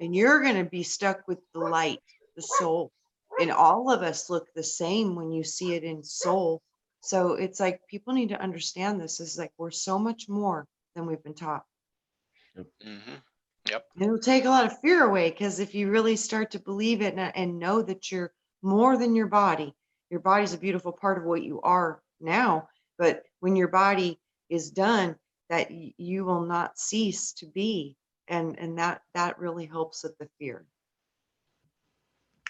and you're going to be stuck with the light, the soul. And all of us look the same when you see it in soul. So it's like people need to understand this. Is like we're so much more than we've been taught. Yep. And it'll take a lot of fear away, because if you really start to believe it and know that you're more than your body's a beautiful part of what you are now. But when your body is done, that you will not cease to be, and that really helps with the fear.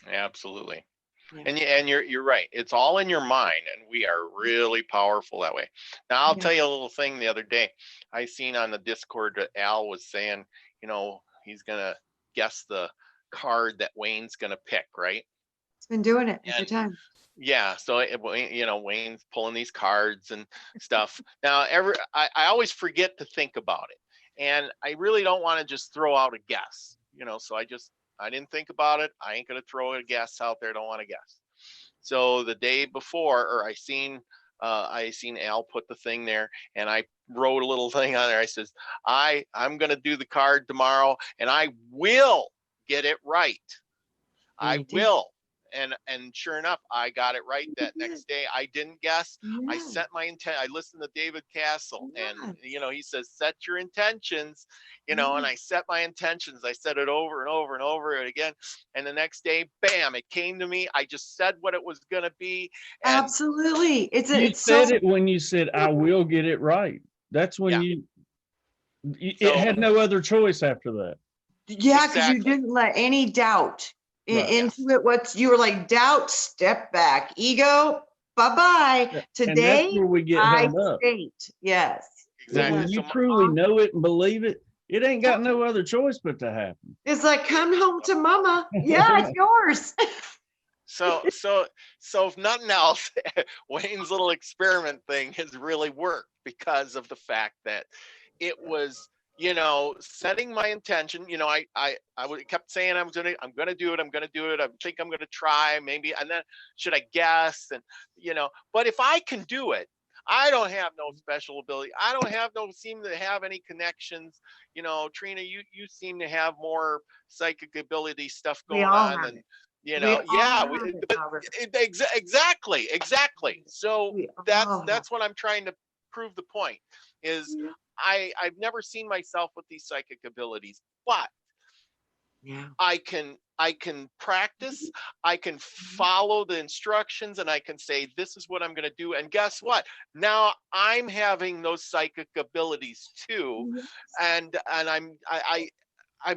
Absolutely. Yeah. And you're right. It's all in your mind, and we are really powerful that way. Now I'll tell you a little thing. The other day I seen on the Discord that Al was saying, he's gonna guess the card that Wayne's gonna pick, right? It's been doing it every And time. yeah, so Wayne's pulling these cards and stuff. Now, I always forget to think about it, and I really don't want to just throw out a guess, So I didn't think about it. I ain't gonna throw a guess out there. I don't want to guess. So the day before, or I seen Al put the thing there, and I wrote a little thing on there. I says, I'm gonna do the card tomorrow, and I will get it right. And I you did. will. And sure enough, I got it right that Yeah. next day. I didn't guess. I Yeah. set my intent. I listened to David Castle, and Yes. he says, set your intentions, and Yeah. I set my intentions. I said it over and over and over again. And the next day, bam, it came to me. I just said what it was gonna be. And Absolutely. You It's said so it when you said, I will get it right. That's when yeah, it so had no other choice after that. yeah, because you exactly. didn't let any doubt Right. into Yes. it. You were like, doubt, step back, ego, bye-bye. Yeah. And that's Today, where we get I hung up. state, yes. But Exactly. when Yes. you So truly know it and believe it, it ain't got no other choice but to happen. It's like, come home to mama. Yeah, it's yours. so if nothing else, Wayne's little experiment thing has really worked because of the fact that it was, setting my intention. Kept saying I'm gonna do it. I'm gonna do it. I think I'm gonna try maybe, and then should I guess? And but if I can do it, I don't have no special ability. I don't seem to have any connections. Trina, you seem to have more psychic ability stuff We going all on have than it. We all yeah, have it, but Robert. exactly. So We that's all have that's what I'm trying to prove. The point is, it. I've never seen myself with these psychic abilities, but Yeah. I can practice, I can follow the instructions, and I can say, this is what I'm going to do. And guess what? Now I'm having those psychic abilities too. Yes. And I'm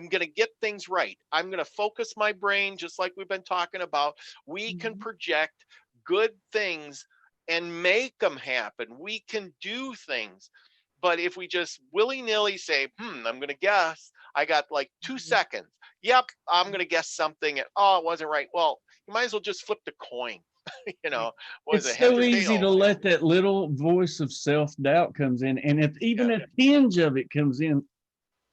going to get things right. I'm going to focus my brain, just like we've been talking about. We can Mhm. project good things and make them happen. We can do things. But if we just willy-nilly say, I'm going to guess, I got like 2 seconds. Yep, I'm going to guess something. And, oh, it wasn't right. Well, you might as well just flip the coin. Right. Was It's it heads so or easy to tails? let that little voice of self-doubt comes in. And if even Yeah. a tinge of it comes in,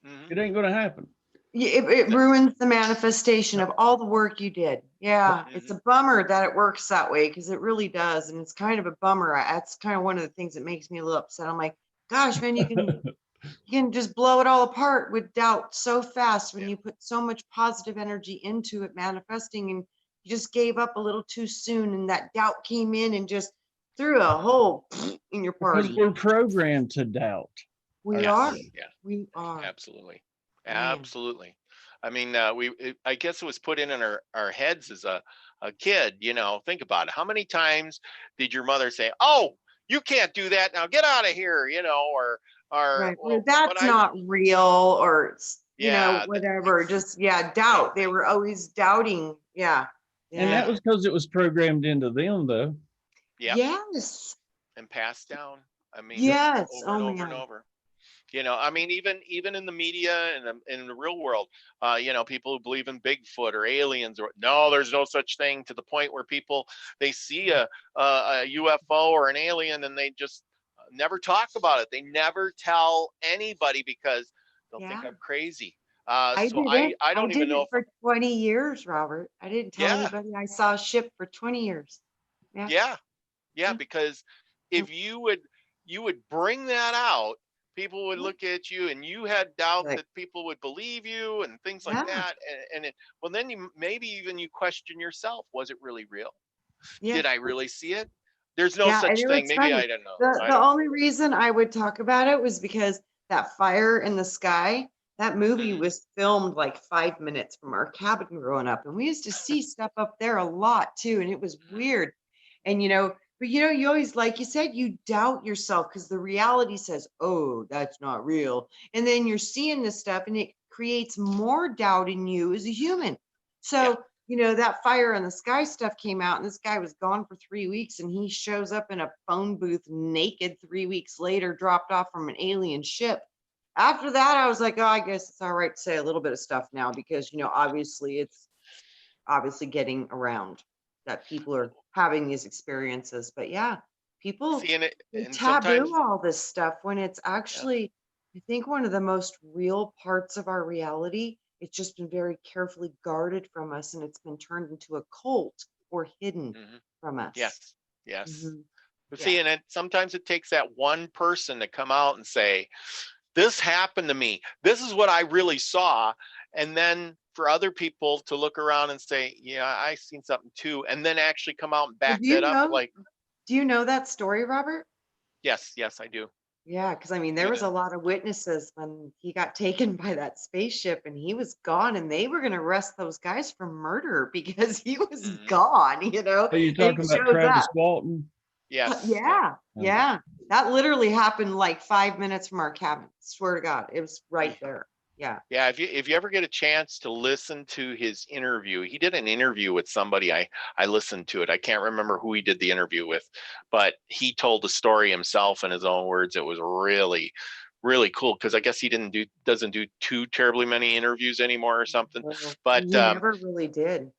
Mhm. it ain't going to happen. It ruins the manifestation of all the work you did. Yeah, it's Mhm. a bummer that it works that way because it really does, and it's kind of a bummer. That's kind of one of the things that makes me a little upset. I'm like, gosh, man, you can just blow it all apart with doubt so fast when Yeah. you put so much positive energy into it manifesting, and you just gave up a little too soon, and that doubt came in and just threw a hole in your Because party. we're programmed to doubt We are. ourselves. Yes. Yeah. We are. Absolutely. Man. Absolutely. I mean, I guess it was put in our heads as a kid, think about it. How many times did your mother say, "Oh, you can't do that now, get out of here," Right. Or well, but that's not real, or yeah, whatever. Just, yeah, same doubt. They thing. were always doubting. Yeah. And that Yeah. Yeah. was because it was programmed into them, though. Yep. Yes. And passed down. I mean, Yep. Yes. over Oh and over and man. over. I mean, even in the media and in the real world, people who believe in Bigfoot or aliens, or no, there's no such thing, to the point where people, they see a UFO or an alien and they just never talk about it. They never tell anybody because they'll think Yeah. I'm crazy. I So did I it. I I don't even did know it if for 20 years, Robert. I didn't tell yeah, anybody I saw a ship for 20 years. Yeah. yeah, yeah, Yeah. because Yeah. if you would bring that out, people would Yeah. look at you, and you had doubt Like, that people would believe you and things like yeah. that. Well, then you maybe even you question yourself: was it really real? Yeah. Did I really see it? There's no Yeah, and such it thing. was Maybe funny. I don't know. The I the don't know. only reason I would talk about it was because that fire in the sky, that movie Mhm. was filmed like 5 minutes from our cabin growing up, and we used to see stuff up there a lot too, and it was Mhm. weird. And but you always, like you said, you doubt yourself because the reality says, "Oh, that's not real." And then you're seeing this stuff and it creates more doubt in you as a human. Yeah. So, that fire in the sky stuff came out, and this guy was gone for 3 weeks, and he shows up in a phone booth naked 3 weeks later, dropped off from an alien ship. After that, I was like, oh, I guess it's all right to say a little bit of stuff now because, obviously it's obviously getting around. that people are having these experiences. But yeah, people See, and they and taboo sometimes, all this stuff when it's yeah, actually, I think, one of the most real parts of our reality. It's just been very carefully guarded from us, and it's been turned into a cult or hidden mhm, from us. yes, yes. Hmm. But Yeah. see, and sometimes it takes that one person to come out and say, this happened to me. This is what I really saw. And then for other people to look around and say, yeah, I seen something too. And then actually come out and Well, back that up. Like, do you know that story, Robert? yes, yes, I do. Yeah, because I mean, there Do was know. a lot of witnesses when he got taken by that spaceship and he was gone, and they were going to arrest those guys for murder because he was Mhm. gone, Are you and he talking about shows Travis up. Walton? Yes, yeah. Yeah, Um, yeah. That literally happened like 5 minutes from our cabin. Swear to God, it was right there. Yeah. Yeah, if you ever get a chance to listen to his interview, he did an interview with somebody. I listened to it. I can't remember who he did the interview with, but he told the story himself in his own words. It was really, really cool because I guess he doesn't do too terribly many interviews anymore or something. No, But he never really did.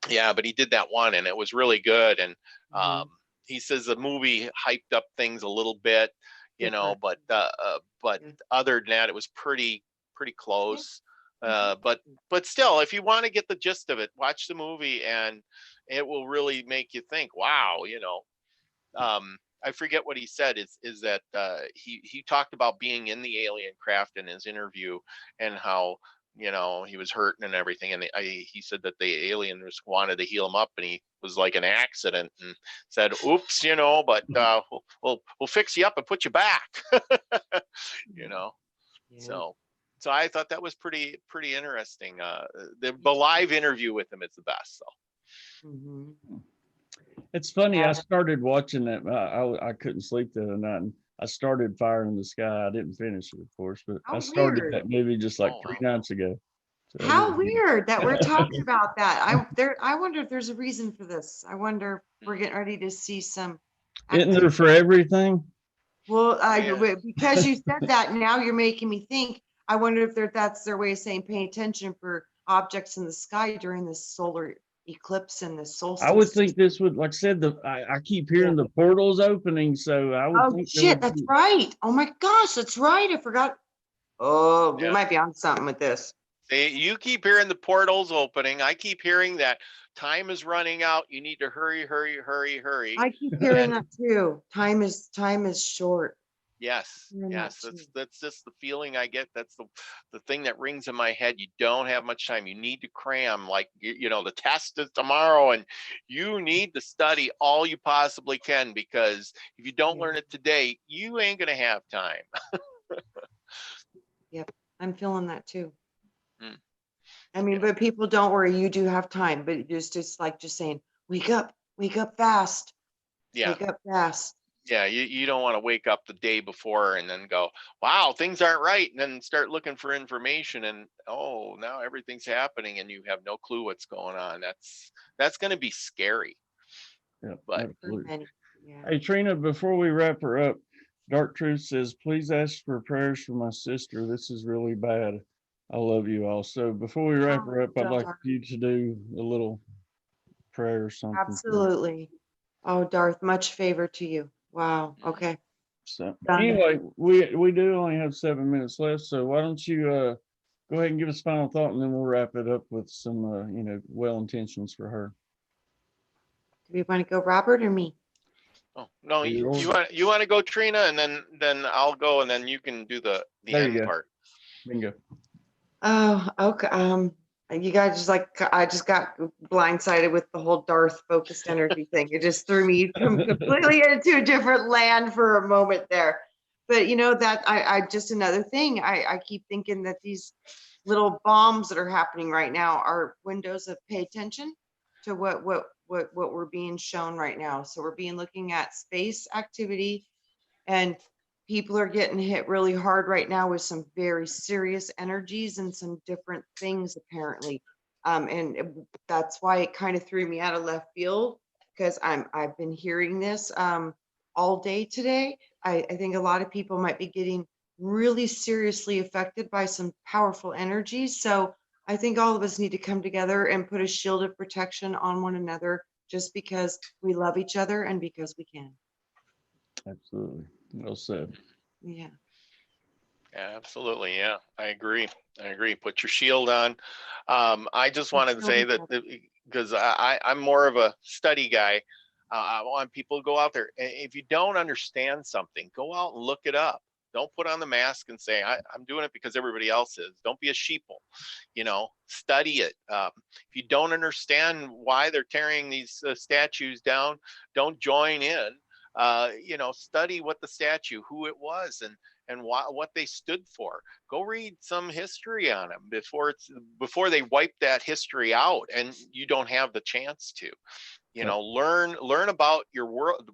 yeah, but he did that one and it was really good. And um, Mhm. he says the movie hyped up things a little bit, Different. but Yeah. other than that, it was pretty Yeah. close. Mhm. But still, if you want to get the gist of it, watch the movie and it will really make you think. Wow, I forget what he said. Is that he talked about being in the alien craft in his interview and how he was hurting and everything, and he said that the alien just wanted to heal him up, and he was like an accident, and said, "Oops, but we'll fix you up and put you back." you Mhm. know, Yeah. so I thought that was pretty interesting. The Me the too. live interview with him is the best. So Mhm. It's funny. I Yeah. started watching that. I couldn't sleep the other night. And I started Fire in the Sky. I didn't finish it, of course, but I How started weird. that movie just like oh three wow, nights ago. So I How didn't. weird that we're talking about that. I wonder if there's a reason for this. I wonder if we're getting ready to see some Isn't there activity. for everything? Well, yeah. because you said that, now you're making me think. I wonder if that's their way of saying pay attention for objects in the sky during this solar eclipse and the I would solstice. think this would, like I said, I keep Yeah. hearing the portals opening, so I would Oh think there shit, would that's be. right. Oh my gosh, that's right. I forgot. Oh, we Yeah. might be on something with this. You keep hearing the portals opening. I keep hearing that time is running out. You need to hurry, hurry, hurry, hurry. I keep hearing And that too. Time is short. yes, Hearing that yes, too. that's just the feeling I get. That's the thing that rings in my head. You don't have much time. You need to cram. Like the test is tomorrow, and you need to study all you possibly can because if you don't Yeah. learn it today, you ain't gonna have time. Yep. I'm feeling that too. Mm, I mean, yeah. but people don't worry, you do have time, but it's just like just saying, wake up fast, Yeah. wake up fast. Yeah, you don't want to wake up the day before and then go, wow, things aren't right, and then start looking for information and oh, now everything's happening and you have no clue what's going on. That's going to be scary. Yeah, But For absolutely. many. Yeah. Hey Trina, before we wrap her up, Dark Truth says, please ask for prayers for my sister. This is really bad. I love you all. So before we wrap Oh, her up, I'd like Darth. you to do a little prayer or something for her. Absolutely. Oh, Darth, much favor to you. Wow. mm, Okay. So Done. anyway, we do only have 7 minutes left. So why don't you go ahead and give us final thought, and then we'll wrap it up with some well intentions for her. Do we want to go Robert or me? oh no, Either you or. want to go, Trina, and then I'll go, and then you can do the There you end go. part. Bingo. Oh, okay. You guys just like I just got blindsided with the whole Darth focused energy thing. It just threw me completely into a different land for a moment there. But that I just another thing. I keep thinking that these little bombs that are happening right now are windows of pay attention to what we're being shown right now. So we're being looking at space activity, and people are getting hit really hard right now with some very serious energies and some different things apparently. That's why it kind of threw me out of left field, because I've been hearing this all day today. I think a lot of people might be getting really seriously affected by some powerful energies. So I think all of us need to come together and put a shield of protection on one another, just because we love each other and because we can. Absolutely. Well said. Yeah. Absolutely. Yeah, I agree. I agree. Put your shield on. I just wanted to say that because I'm more of a study guy. I want people to go out there. If you don't understand something, go out and look it up. Don't put on the mask and say, I'm doing it because everybody else is. Don't be a sheeple, study it. If you don't understand why they're tearing these statues down, don't join in. Study what the statue, who it was, and what they stood for. Go read some history on them before they wipe that history out, and you don't have the chance to. Learn about your world,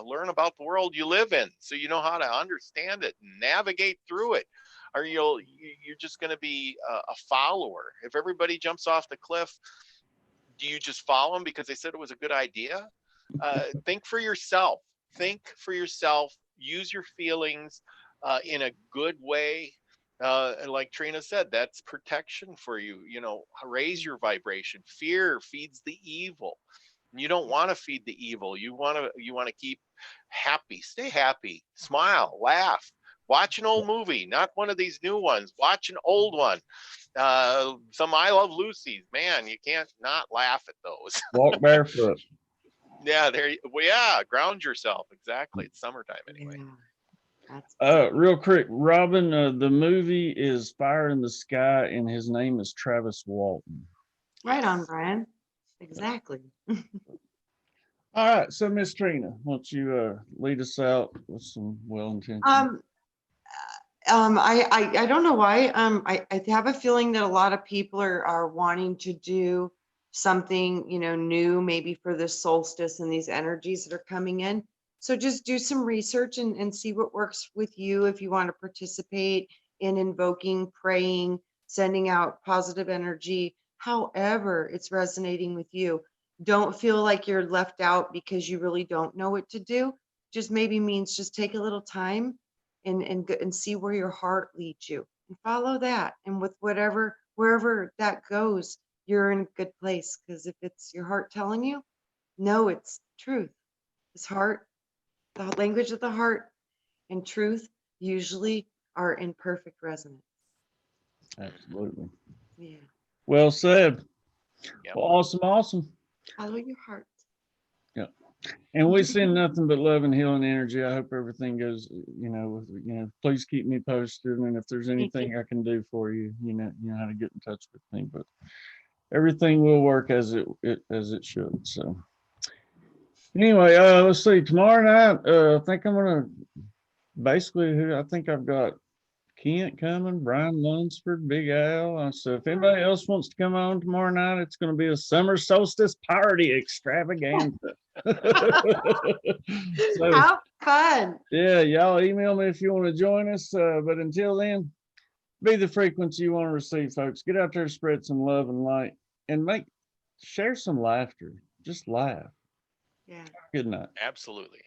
learn about the world you live in, so you know how to understand it, navigate through it, or you're just going to be a follower. If everybody jumps off the cliff, do you just follow them because they said it was a good idea? Think for yourself. Think for yourself. Use your feelings in a good way. And like Trina said, that's protection for you. Raise your vibration. Fear feeds the evil. You don't want to feed the evil. You want to keep happy. Stay happy. Smile. Laugh. Watch an old movie, not one of these new ones. Watch an old one. Some I Love Lucy's. Man, you can't not laugh at those. Walk barefoot. Yeah, yeah, ground yourself. Exactly. It's summertime anyway. Yeah. Real quick, Robin, the movie is Fire in the Sky, and his name is Travis Walton. Right on, Brian. Exactly. All right, so Miss Trina, why don't you lead us out with some well-intentioned? I don't know why. I have a feeling that a lot of people are wanting to do something, new, maybe for the solstice and these energies that are coming in. So just do some research and see what works with you if you want to participate in invoking, praying, sending out positive energy, however it's resonating with you. Don't feel like you're left out because you really don't know what to do. Just maybe means just take a little time and see where your heart leads you and follow that. And with wherever that goes, you're in a good place. Because if it's your heart telling you, no, it's truth. It's heart, the language of the heart and truth usually are in perfect resonance. Absolutely. Yeah. Well said. Yep. Well, awesome. Follow your heart. Yeah. And we send nothing but love and healing energy. I hope everything goes, please keep me posted. And if there's anything I can do for you, you know how to get in touch with me. But everything will work as it should. So anyway, let's see. Tomorrow night, I think I'm gonna I think I've got Kent coming, Brian Lunsford, Big Al. So if anybody else wants to come on tomorrow night, it's going to be a summer solstice party extravaganza. So, how fun. Yeah, y'all email me if you want to join us. But until then, be the frequency you want to receive, folks. Get out there, spread some love and light, and share some laughter. Just laugh. Yeah. Good night. Absolutely.